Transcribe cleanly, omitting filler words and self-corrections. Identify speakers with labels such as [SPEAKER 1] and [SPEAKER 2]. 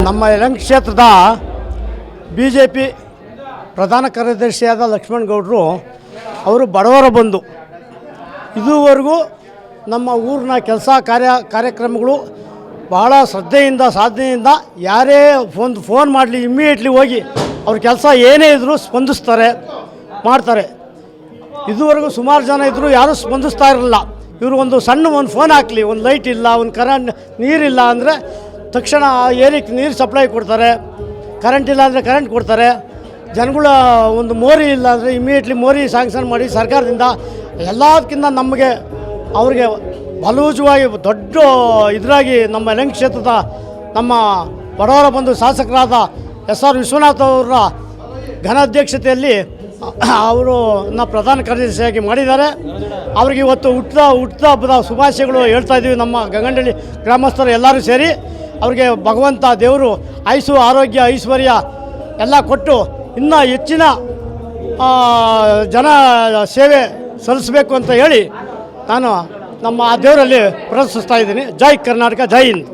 [SPEAKER 1] ನಮ್ಮ ಯಲಹಂಕ ಕ್ಷೇತ್ರದ BJP ಪ್ರಧಾನ ಕಾರ್ಯದರ್ಶಿಯಾದ ಲಕ್ಷ್ಮಣಗೌಡರು ಅವರು ಬಡವರ ಬಂಧು. ಇದುವರೆಗೂ ನಮ್ಮ ಊರಿನ ಕೆಲಸ ಕಾರ್ಯಕ್ರಮಗಳು ಬಹಳ ಶ್ರದ್ಧೆಯಿಂದ ಸಾಧನೆಯಿಂದ ಯಾರೇ ಫೋನ್ ಮಾಡಲಿ ಇಮ್ಮಿಡಿಯೇಟ್ಲಿ ಹೋಗಿ ಅವ್ರ ಕೆಲಸ ಏನೇ ಇದ್ದರೂ ಸ್ಪಂದಿಸ್ತಾರೆ, ಮಾಡ್ತಾರೆ. ಇದುವರೆಗೂ ಸುಮಾರು ಜನ ಇದ್ದರೂ ಯಾರೂ ಸ್ಪಂದಿಸ್ತಾ ಇರಲಿಲ್ಲ. ಇವರು ಒಂದು ಫೋನ್ ಹಾಕಲಿ, ಒಂದು ಲೈಟ್ ಇಲ್ಲ, ಒಂದು ಕರೆಂಟ್ ನೀರಿಲ್ಲ ಅಂದರೆ ತಕ್ಷಣ ಏರಿಕೆ ನೀರು ಸಪ್ಲೈ ಕೊಡ್ತಾರೆ, ಕರೆಂಟ್ ಇಲ್ಲ ಅಂದರೆ ಕರೆಂಟ್ ಕೊಡ್ತಾರೆ. ಜನಗಳ ಒಂದು ಮೋರಿ ಇಲ್ಲ ಅಂದರೆ ಇಮಿಡಿಯೇಟ್ಲಿ ಮೋರಿ ಸ್ಯಾಂಕ್ಷನ್ ಮಾಡಿ ಸರ್ಕಾರದಿಂದ ಎಲ್ಲದಕ್ಕಿಂತ ನಮಗೆ ಅವ್ರಿಗೆ ಬಲೂಜವಾಗಿ ದೊಡ್ಡ ಇದರಾಗಿ ನಮ್ಮ ಯಲಹಂಕ ಕ್ಷೇತ್ರದ ನಮ್ಮ ಬಡವರ ಬಂಧು ಶಾಸಕರಾದ SR ವಿಶ್ವನಾಥ್ ಅವರ ಘನಾಧ್ಯಕ್ಷತೆಯಲ್ಲಿ ಅವರು ಪ್ರಧಾನ ಕಾರ್ಯದರ್ಶಿಯಾಗಿ ಮಾಡಿದ್ದಾರೆ. ಅವ್ರಿಗೆ ಇವತ್ತು ಹುಟ್ಟಿದ ಹಬ್ಬದ ಶುಭಾಶಯಗಳು ಹೇಳ್ತಾ ಇದ್ದೀವಿ. ನಮ್ಮ ಗಂಗಂಡಳ್ಳಿ ಗ್ರಾಮಸ್ಥರು ಎಲ್ಲರೂ ಸೇರಿ ಅವ್ರಿಗೆ ಭಗವಂತ ದೇವರು ಆಯುಸ್ಸು ಆರೋಗ್ಯ ಐಶ್ವರ್ಯ ಎಲ್ಲ ಕೊಟ್ಟು ಇನ್ನೂ ಹೆಚ್ಚಿನ ಜನ ಸೇವೆ ಸಲ್ಲಿಸಬೇಕು ಅಂತ ಹೇಳಿ ನಾನು ನಮ್ಮ ದೇವರಲ್ಲಿ ಪ್ರಾರ್ಥಿಸ್ತಾ ಇದ್ದೀನಿ. ಜೈ ಕರ್ನಾಟಕ, ಜೈ ಹಿಂದ್.